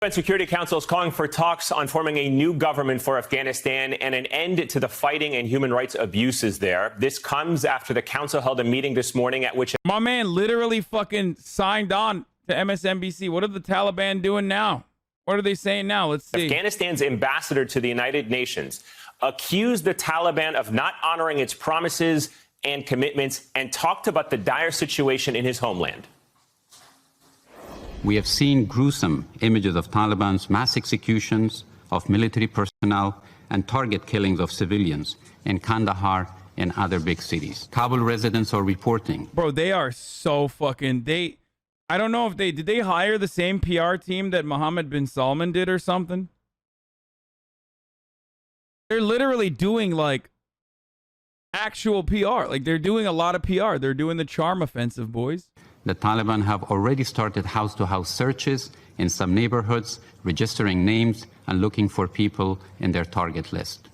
UN Security Council is calling for talks on forming a new government for Afghanistan and an end to the fighting and human rights abuses there. This comes after the council held a meeting this morning at which my man literally fucking signed on to MSNBC. What are the Taliban doing now? What are they saying now? Let's see. Afghanistan's ambassador to the United Nations accused the Taliban of not honoring its promises and commitments and talked about the dire situation in his homeland. We have seen gruesome images of Taliban's mass executions of military personnel and target killings of civilians in Kandahar and other big cities. Kabul residents are reporting. Bro, they are so fucking... I don't know if did they hire the same PR team that Mohammed bin Salman did or something? They're literally doing like actual PR. Like they're doing a lot of PR. They're doing the charm offensive, boys. The Taliban have already started house-to-house searches in some neighborhoods, registering names and looking for people in their target list.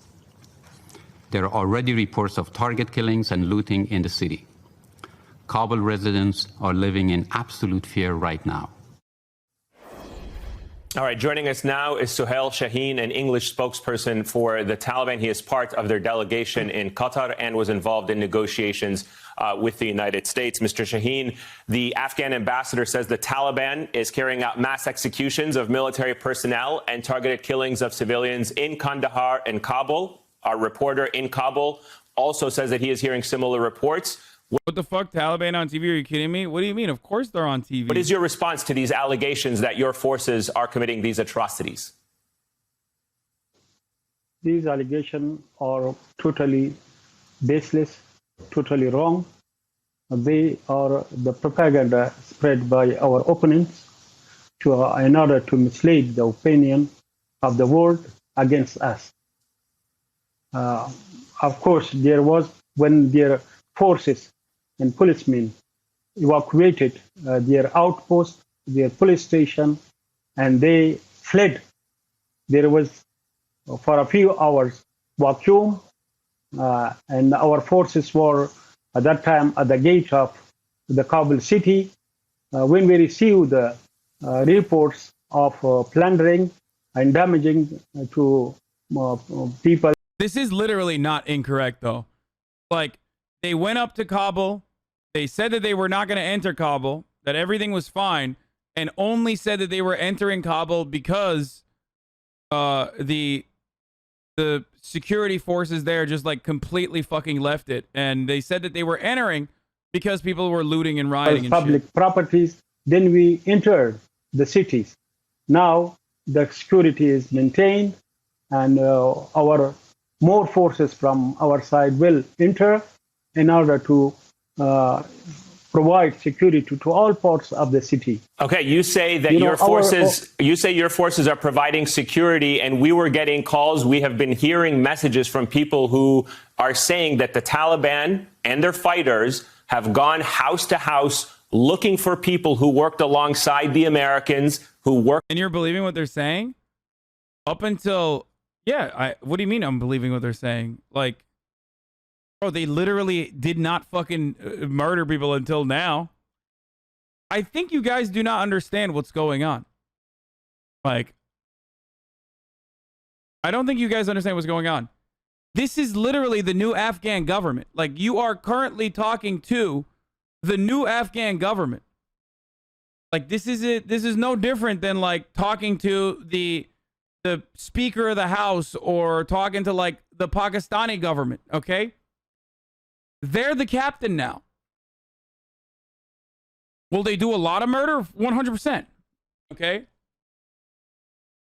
There are already reports of target killings and looting in the city. Kabul residents are living in absolute fear right now. All right, joining us now is Suhail Shaheen, an English spokesperson for the Taliban. He is part of their delegation in Qatar and was involved in negotiations with the United States. Mr. Shaheen, the Afghan ambassador says the Taliban is carrying out mass executions of military personnel and targeted killings of civilians in Kandahar and Kabul. Our reporter in Kabul also says that he is hearing similar reports. What the fuck? Taliban on TV? Are you kidding me? What do you mean? Of course they're on TV. What is your response to these allegations that your forces are committing these atrocities? These allegations are totally baseless, totally wrong. They are the propaganda spread by our opponents in order to mislead the opinion of the world against us. Of course, there was when their forces and policemen evacuated their outpost, their police station, and they fled. There was, for a few hours, vacuum, and our forces were at that time at the gate of the Kabul city. When we received the reports of plundering and damaging to people. This is literally not incorrect, though. Like, they went up to Kabul. They said that they were not going to enter Kabul, that everything was fine, and only said that they were entering Kabul because the security forces there just like completely fucking left it. And they said that they were entering because people were looting and rioting and public shit. Properties. Then we entered the cities. Now the security is maintained, and our more forces from our side will enter in order to provide security to all parts of the city. Okay, you say that your forces are providing security, and we were getting calls. We have been hearing messages from people who are saying that the Taliban and their fighters have gone house to house looking for people who worked alongside the Americans who worked. And you're believing what they're saying? Up until, yeah, what do you mean I'm believing what they're saying? Like, bro, they literally did not fucking murder people until now. I think you guys do not understand what's going on. Like, I don't think you guys understand what's going on. This is literally the new Afghan government. Like, you are currently talking to the new Afghan government. Like, this is it. This is no different than like talking to the Speaker of the House or talking to like the Pakistani government. Okay. They're the captain now. Will they do a lot of murder? 100%. Okay.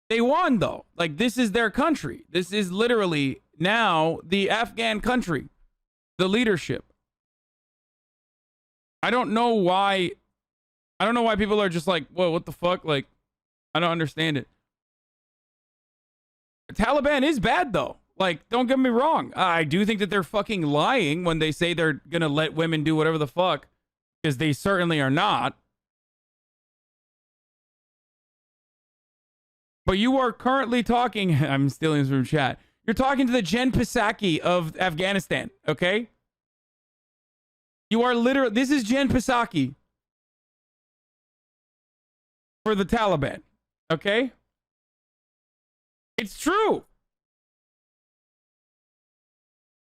They won, though. Like, this is their country. This is literally now the Afghan country, the leadership. I don't know why people are just like, whoa, what the fuck? Like, I don't understand it. The Taliban is bad, though. Like, don't get me wrong. I do think that they're fucking lying when they say they're going to let women do whatever the fuck, because they certainly are not. But you are currently talking, I'm stealing this from chat. You're talking to the Jen Psaki of Afghanistan, okay? You are literally, this is Jen Psaki for the Taliban, okay? It's true.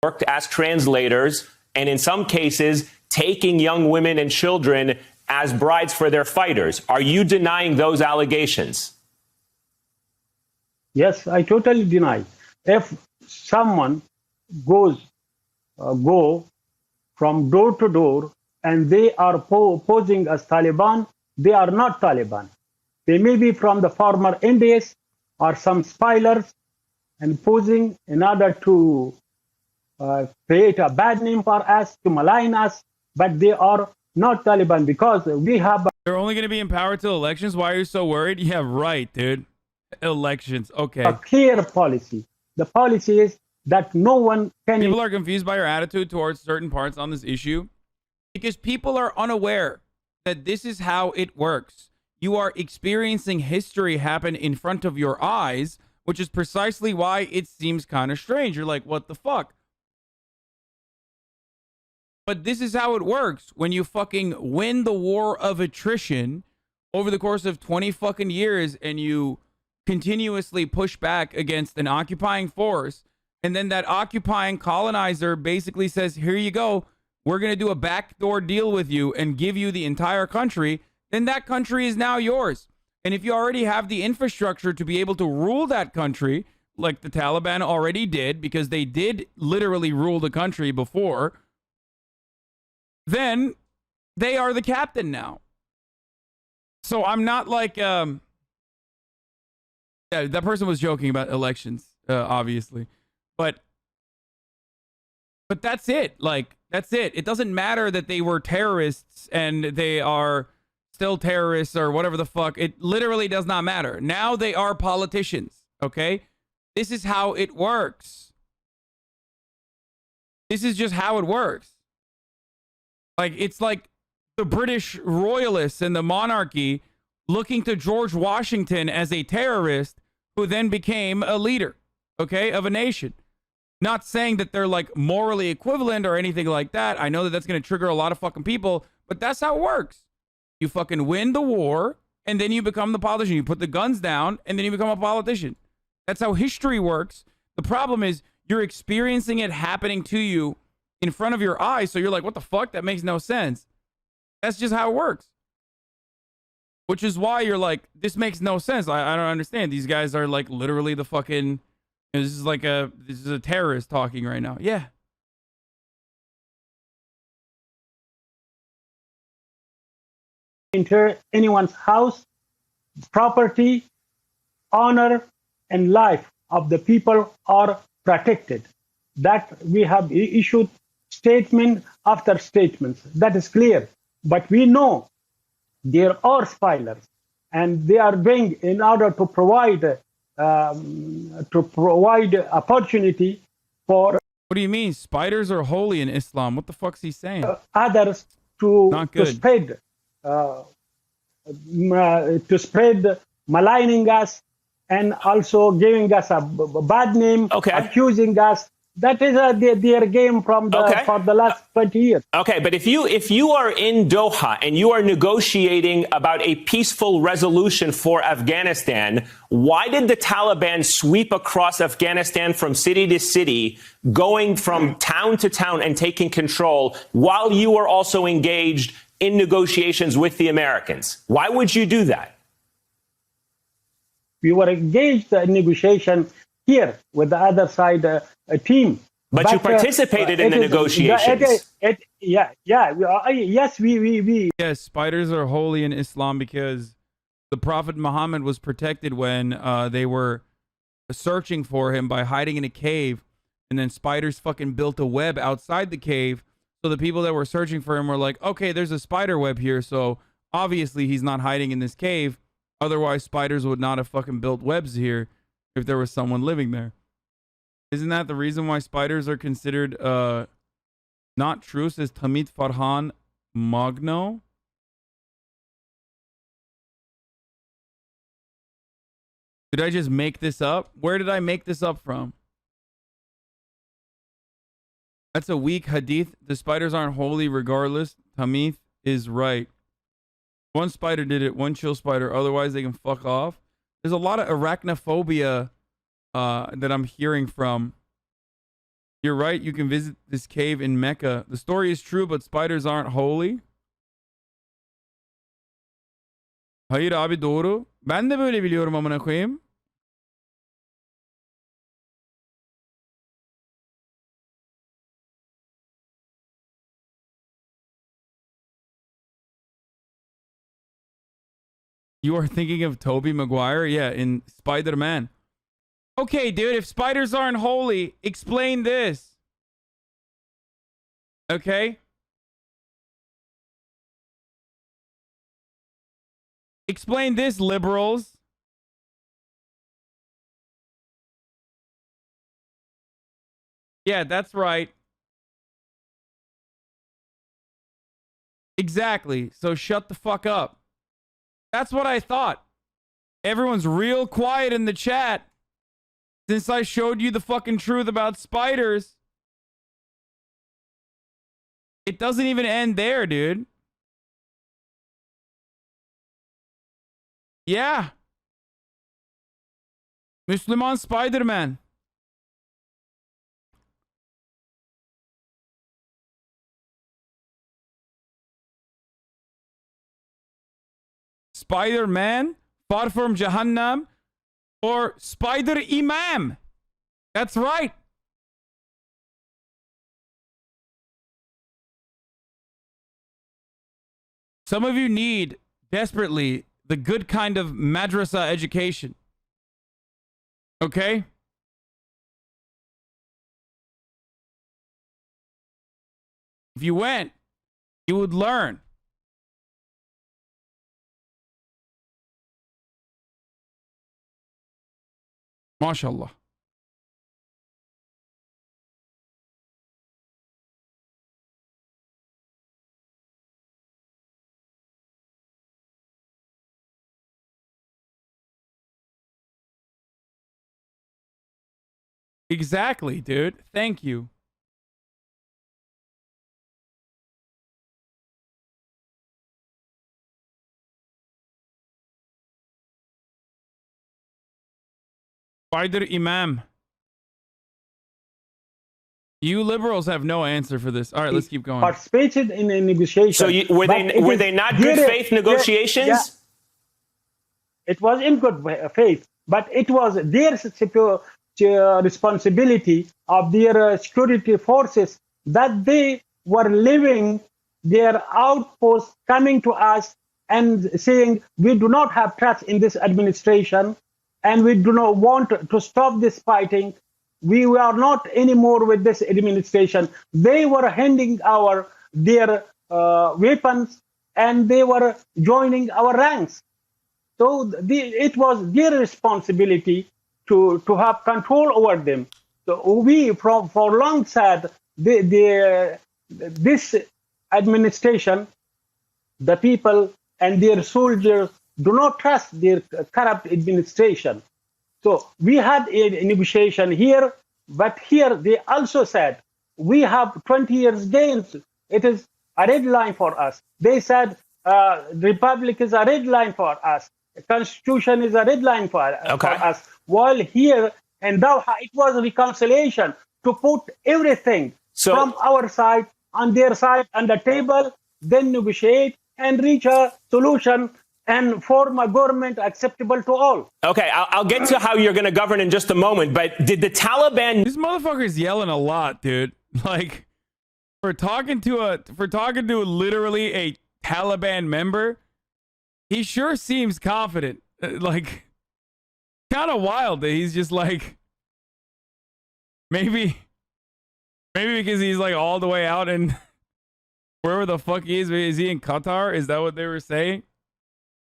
Worked as translators, and in some cases, taking young women and children as brides for their fighters. Are you denying those allegations? Yes, I totally deny. If someone go from door to door and they are posing as Taliban, they are not Taliban. They may be from the former Indies or some spielers and posing in order to create a bad name for us, to malign us, but they are not Taliban because we have. They're only going to be in power till elections. Why are you so worried? Yeah, right, dude. Elections. Okay. A clear policy. The policy is that no one can. People are confused by your attitude towards certain parts on this issue because people are unaware that this is how it works. You are experiencing history happen in front of your eyes, which is precisely why it seems kind of strange. You're like, what the fuck? But this is how it works when you fucking win the war of attrition over the course of 20 fucking years and you continuously push back against an occupying force. And then that occupying colonizer basically says, here you go. We're going to do a backdoor deal with you and give you the entire country. Then that country is now yours. And if you already have the infrastructure to be able to rule that country, like the Taliban already did, because they did literally rule the country before, then they are the captain now. So I'm not like, yeah, that person was joking about elections, obviously, but that's it. Like, that's it. It doesn't matter that they were terrorists and they are still terrorists or whatever the fuck. It literally does not matter. Now they are politicians. Okay. This is how it works. This is just how it works. Like, it's like the British royalists and the monarchy looking to George Washington as a terrorist who then became a leader, okay, of a nation. Not saying that they're like morally equivalent or anything like that. I know that that's going to trigger a lot of fucking people, but that's how it works. You fucking win the war and then you become the politician. You put the guns down and then you become a politician. That's how history works. The problem is you're experiencing it happening to you in front of your eyes, so you're like, what the fuck? That makes no sense. That's just how it works. Which is why you're like, this makes no sense. I don't understand. These guys are like literally the fucking, this is a terrorist talking right now. Yeah. Enter anyone's house, property, honor, and life of the people are protected. That we have issued statement after statements. That is clear. But we know there are spielers, and they are doing in order to provide opportunity for. What do you mean? Spiders are holy in Islam. What the fuck's he saying? Others to spread maligning us and also giving us a bad name, accusing us. That is their game from for the last 20 years. Okay, but if you are in Doha and you are negotiating about a peaceful resolution for Afghanistan, why did the Taliban sweep across Afghanistan from city to city, going from town to town and taking control while you were also engaged in negotiations with the Americans? Why would you do that? We were engaged in negotiation here with the other side team. But you participated in the negotiations. Yes, we. Yes, spiders are holy in Islam because the Prophet Muhammad was protected when they were searching for him by hiding in a cave. And then spiders fucking built a web outside the cave. So the people that were searching for him were like, okay, there's a spider web here. So obviously he's not hiding in this cave. Otherwise, spiders would not have fucking built webs here if there was someone living there. Isn't that the reason why spiders are considered not true, says Tamit Farhan Magno? Did I just make this up? Where did I make this up from? That's a weak hadith. The spiders aren't holy regardless. Tamith is right. One spider did it, one chill spider. Otherwise, they can fuck off. There's a lot of arachnophobia that I'm hearing from. You're right. You can visit this cave in Mecca. The story is true, but spiders aren't holy. Hayır abi doğru. Ben de böyle biliyorum amına koyayım. You are thinking of Tobey Maguire? Yeah, in Spider-Man. Okay, dude, if spiders aren't holy, explain this. Okay? Explain this, liberals. Yeah, that's right. Exactly. So shut the fuck up. That's what I thought. Everyone's real quiet in the chat since I showed you the fucking truth about spiders. It doesn't even end there, dude. Yeah. Müslüman Spider-Man. Spider-Man, Far From Jahannam, or Spider-Imam. That's right. Some of you need desperately the good kind of madrasa education. Okay? If you went, you would learn. MashaAllah. Exactly, dude. Thank you. Spider-Imam. You liberals have no answer for this. All right, let's keep going. Participated in a negotiation. So were they not good faith negotiations? Yeah, it was in good faith, but it was their responsibility of their security forces that they were leaving their outposts, coming to us and saying, we do not have trust in this administration and we do not want to stop this fighting. We are not anymore with this administration. They were handing their weapons and they were joining our ranks. So it was their responsibility to have control over them. So we, for long said, this administration, the people and their soldiers do not trust their corrupt administration. So we had a negotiation here, but here they also said, we have 20 years gains. It is a red line for us. They said, Republic is a red line for us. Constitution is a red line for us. While here in Doha, it was reconciliation to put everything from our side on their side on the table, then negotiate and reach a solution and form a government acceptable to all. Okay, I'll get to how you're going to govern in just a moment, but did the Taliban... This motherfucker's yelling a lot, dude. Like, for talking to literally a Taliban member, he sure seems confident. Like, kind of wild that he's just like, maybe because he's like all the way out in wherever the fuck he is. Is he in Qatar? Is that what they were saying?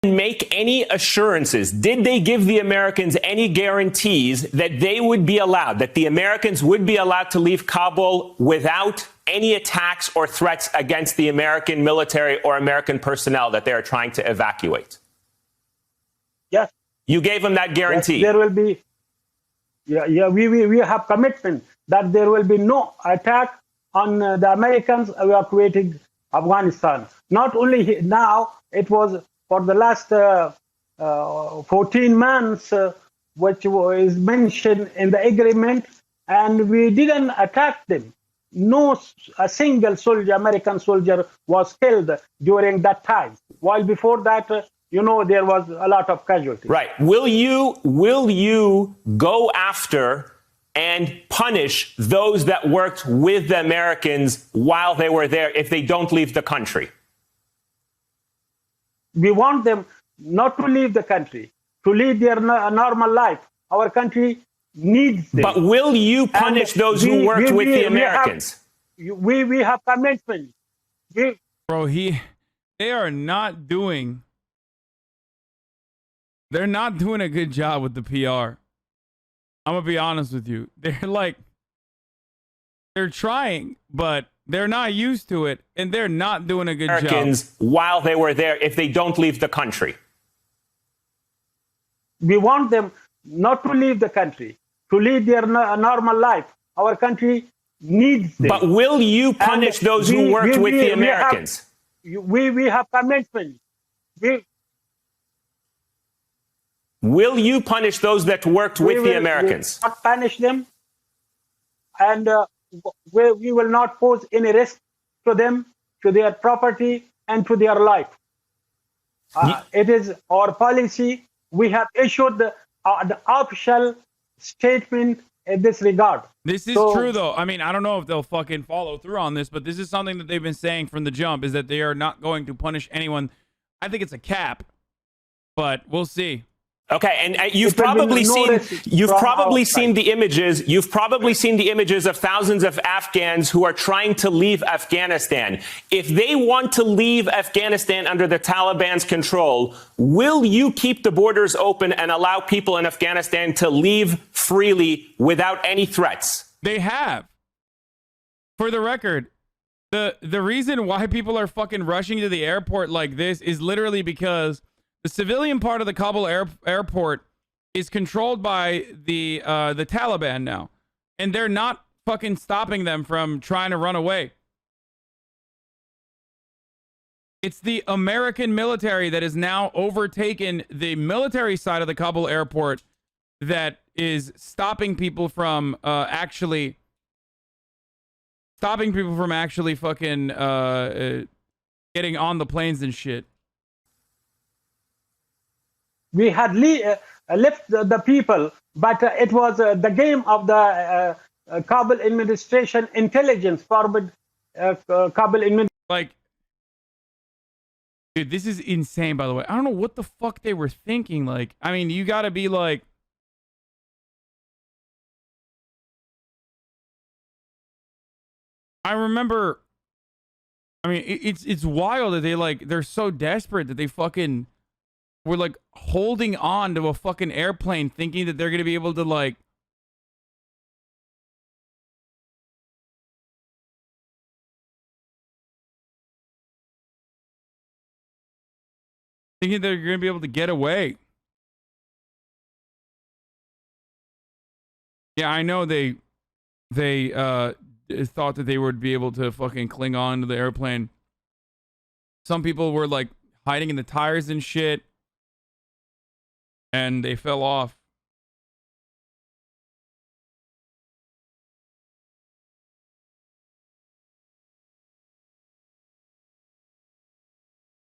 Make any assurances? Did they give the Americans any guarantees that they would be allowed, that the Americans would be allowed to leave Kabul without any attacks or threats against the American military or American personnel that they are trying to evacuate? Yes. You gave them that guarantee? Yes, there will be. We have commitment that there will be no attack on the Americans evacuating Afghanistan. Not only now, it was for the last 14 months, which is mentioned in the agreement, and we didn't attack them. No, a single soldier, American soldier, was killed during that time. While before that, there was a lot of casualties. Right. Will you go after and punish those that worked with the Americans while they were there if they don't leave the country? We want them not to leave the country, to lead their normal life. Our country needs them. But will you punish those who worked with the Americans? We have commitment. Bro, they are not doing. They're not doing a good job with the PR. I'm gonna be honest with you. They're trying, but they're not used to it, and they're not doing a good job. While they were there, if they don't leave the country. We want them not to leave the country, to lead their normal life. Our country needs them. But will you punish those who worked with the Americans? We have commitment. Will you punish those that worked with the Americans? We will not punish them, and we will not pose any risk to them, to their property, and to their life. It is our policy. We have issued the official statement in this regard. This is true, though. I mean, I don't know if they'll fucking follow through on this, but this is something that they've been saying from the jump, is that they are not going to punish anyone. I think it's a cap, but we'll see. Okay, and you've probably seen the images. You've probably seen the images of thousands of Afghans who are trying to leave Afghanistan. If they want to leave Afghanistan under the Taliban's control, will you keep the borders open and allow people in Afghanistan to leave freely without any threats? They have. For the record, the reason why people are fucking rushing to the airport like this is literally because the civilian part of the Kabul airport is controlled by the Taliban now, and they're not fucking stopping them from trying to run away. It's the American military that has now overtaken the military side of the Kabul airport that is stopping people from actually fucking getting on the planes and shit. We had left the people, but it was the game of the Kabul administration intelligence, Kabul administration. Like, dude, this is insane, by the way. I don't know what the fuck they were thinking. Like, I mean, you gotta be like, I remember, I mean, it's wild that they're so desperate that they fucking were like holding on to a fucking airplane thinking that they're going to be able to like thinking they're going to be able to get away. Yeah, I know they thought that they would be able to fucking cling on to the airplane. Some people were like hiding in the tires and shit, and they fell off.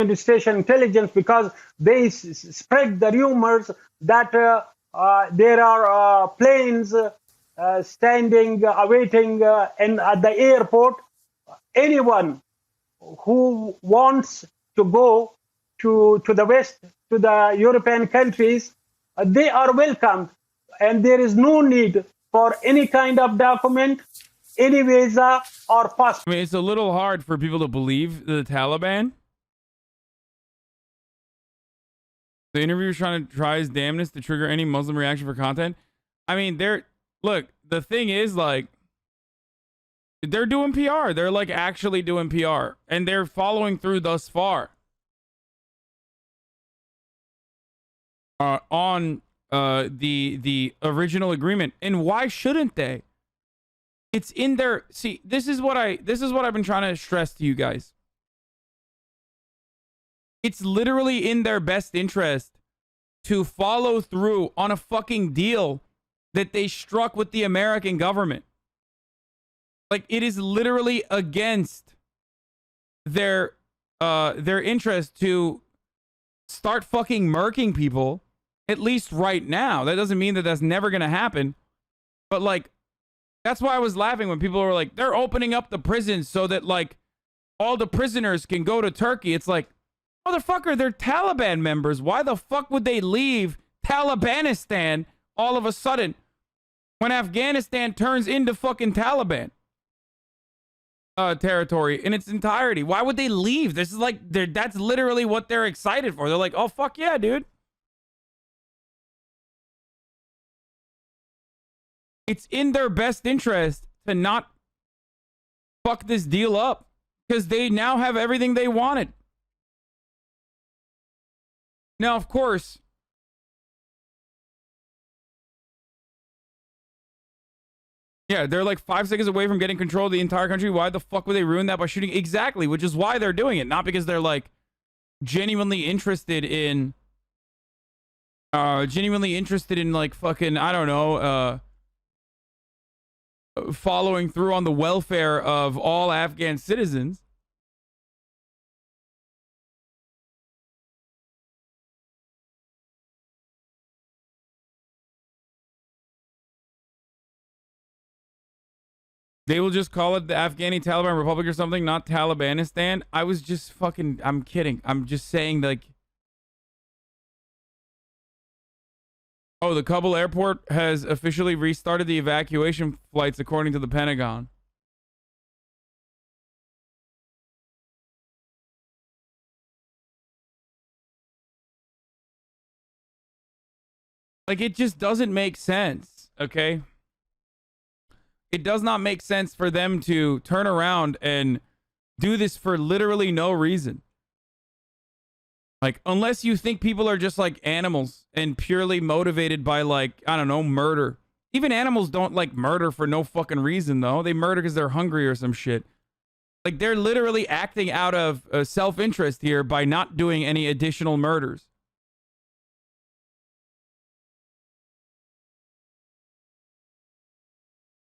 Administration intelligence, because they spread the rumors that there are planes standing, awaiting at the airport. Anyone who wants to go to the West, to the European countries, they are welcomed, and there is no need for any kind of document, any visa or passport. I mean, it's a little hard for people to believe the Taliban. The interviewer is trying to try his damnedest to trigger any Muslim reaction for content. I mean, look, the thing is, like, they're doing PR. They're like actually doing PR, and they're following through thus far on the original agreement. And why shouldn't they? It's in their, see, this is what I've been trying to stress to you guys. It's literally in their best interest to follow through on a fucking deal that they struck with the American government. Like, it is literally against their interest to start fucking murking people, at least right now. That doesn't mean that that's never going to happen. But, like, that's why I was laughing when people were like, they're opening up the prisons so that, like, all the prisoners can go to Turkey. It's like, motherfucker, they're Taliban members. Why the fuck would they leave Talibanistan all of a sudden when Afghanistan turns into fucking Taliban territory in its entirety? Why would they leave? This is like, that's literally what they're excited for. They're like, oh, fuck yeah, dude. It's in their best interest to not fuck this deal up because they now have everything they wanted. Now, of course, yeah, they're like 5 seconds away from getting control of the entire country. Why the fuck would they ruin that by shooting? Exactly, which is why they're doing it. Not because they're like genuinely interested in like fucking, I don't know, following through on the welfare of all Afghan citizens. They will just call it the Afghani Taliban Republic or something, not Talibanistan. I was just fucking, I'm kidding. I'm just saying, like, oh, the Kabul airport has officially restarted the evacuation flights according to the Pentagon. Like, it just doesn't make sense, okay? It does not make sense for them to turn around and do this for literally no reason. Like, unless you think people are just like animals and purely motivated by, like, I don't know, murder. Even animals don't like murder for no fucking reason, though. They murder because they're hungry or some shit. Like, they're literally acting out of self-interest here by not doing any additional murders.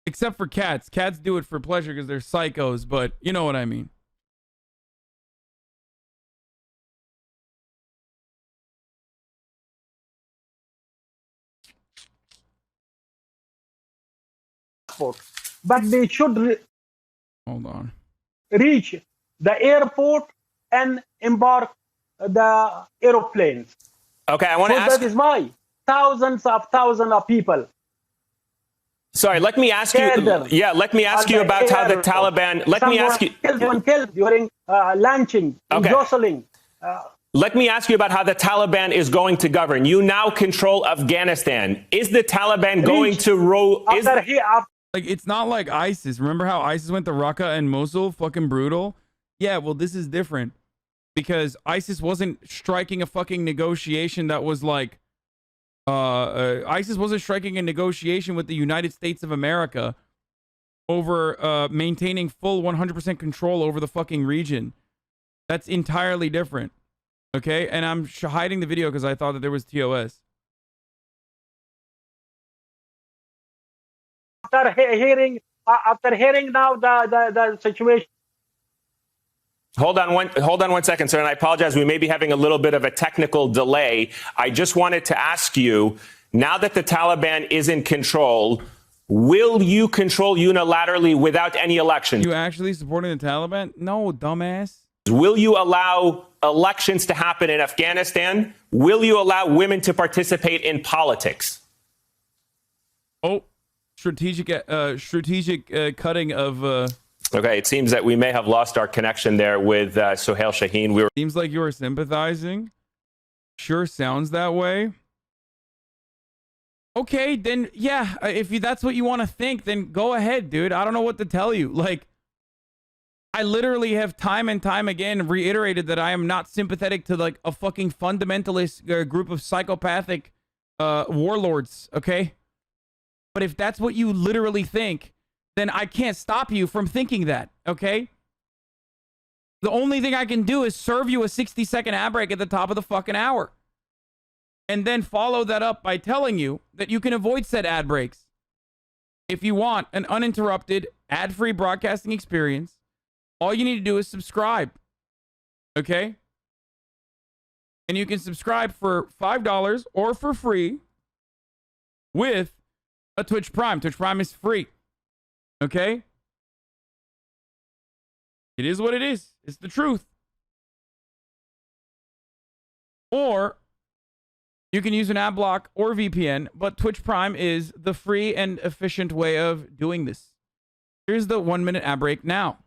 Except for cats. Cats do it for pleasure because they're psychos, but you know what I mean. But they should Hold on. reach the airport and embark the aeroplanes. Okay, I want to So ask. that is why thousands of people. Sorry, let me ask you. Gathered Yeah, let me ask you on the about how the air. Taliban. Let me ask you. Killed during launching, Okay. jostling. Let me ask you about how the Taliban is going to govern. You now control Afghanistan. Is the Taliban going to roll? Like, it's not like ISIS. Remember how ISIS went to Raqqa and Mosul? Fucking brutal. Yeah, well, this is different. Because ISIS wasn't striking a fucking negotiation that was like... ISIS wasn't striking a negotiation with the United States of America over maintaining full 100% control over the fucking region. That's entirely different. Okay? And I'm hiding the video because I thought that there was TOS. After hearing now the situation. Hold on one second, sir, and I apologize. We may be having a little bit of a technical delay. I just wanted to ask you, now that the Taliban is in control, will you control unilaterally without any elections? You actually supporting the Taliban? No, dumbass. Will you allow elections to happen in Afghanistan? Will you allow women to participate in politics? Oh, strategic cutting of... Okay, it seems that we may have lost our connection there with Sohail Shaheen. Seems like you are sympathizing. Sure sounds that way. Okay, then, yeah, if that's what you want to think, then go ahead, dude. I don't know what to tell you. Like, I literally have time and time again reiterated that I am not sympathetic to, like, a fucking fundamentalist group of psychopathic warlords, okay? But if that's what you literally think, then I can't stop you from thinking that, okay? The only thing I can do is serve you a 60-second ad break at the top of the fucking hour. and then follow that up by telling you that you can avoid said ad breaks if you want an uninterrupted, ad-free broadcasting experience. All you need to do is subscribe. Okay? And you can subscribe for $5 or for free with a Twitch Prime. Twitch Prime is free. Okay? It is what it is. It's the truth. Or you can use an ad block or VPN, but Twitch Prime is the free and efficient way of doing this. Here's the 1-minute ad break now.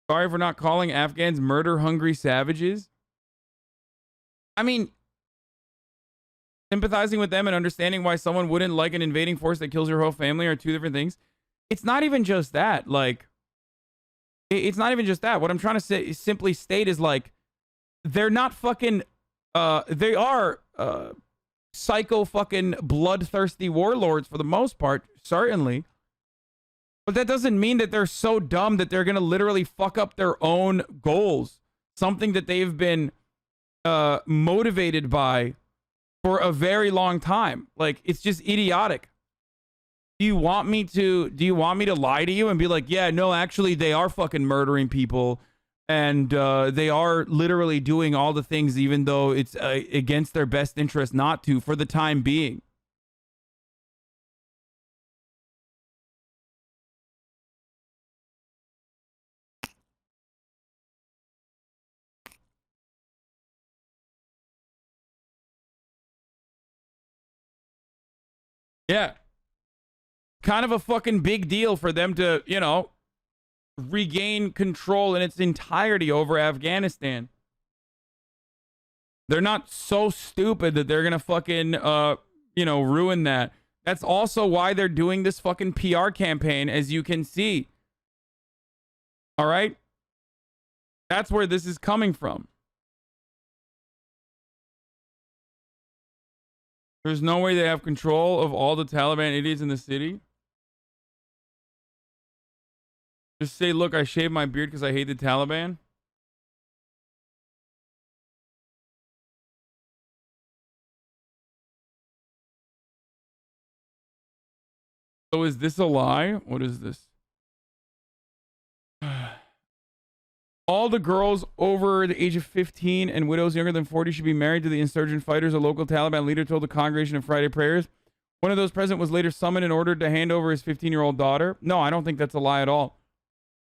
Sorry for not calling Afghans murder-hungry savages. I mean, sympathizing with them and understanding why someone wouldn't like an invading force that kills your whole family are two different things. It's not even just that. Like, it's not even just that. What I'm trying to say, simply state is like, they're not fucking, they are psycho fucking bloodthirsty warlords for the most part, certainly. But that doesn't mean that they're so dumb that they're going to literally fuck up their own goals. Something that they've been motivated by for a very long time. Like, it's just idiotic. Do you want me to lie to you and be like, yeah, no, actually they are fucking murdering people and they are literally doing all the things even though it's against their best interest not to for the time being? Yeah. Kind of a fucking big deal for them to, you know, regain control in its entirety over Afghanistan. They're not so stupid that they're going to fucking, you know, ruin that. That's also why they're doing this fucking PR campaign, as you can see. All right? That's where this is coming from. There's no way they have control of all the Taliban idiots in the city. Just say, look, I shaved my beard because I hate the Taliban. So is this a lie? What is this? All the girls over the age of 15 and widows younger than 40 should be married to the insurgent fighters, a local Taliban leader told the congregation in Friday prayers. One of those present was later summoned and ordered to hand over his 15-year-old daughter. No, I don't think that's a lie at all.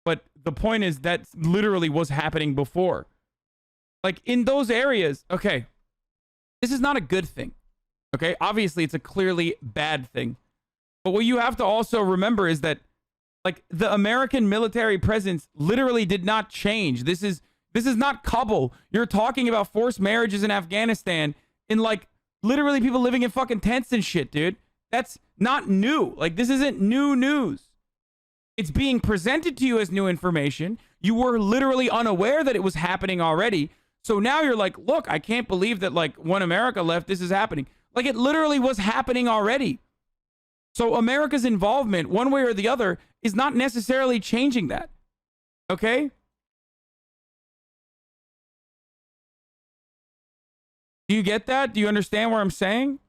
But the point is that literally was happening before. Like, in those areas, okay, this is not a good thing. Okay, obviously it's a clearly bad thing. But what you have to also remember is that, like, the American military presence literally did not change. This is not Kabul. You're talking about forced marriages in Afghanistan in, like, literally people living in fucking tents and shit, dude. That's not new. Like, this isn't new news. It's being presented to you as new information. You were literally unaware that it was happening already. So now you're like, look, I can't believe that, like, when America left, this is happening. Like, it literally was happening already. So America's involvement, one way or the other, is not necessarily changing that. Okay? Do you get that? Do you understand what I'm saying?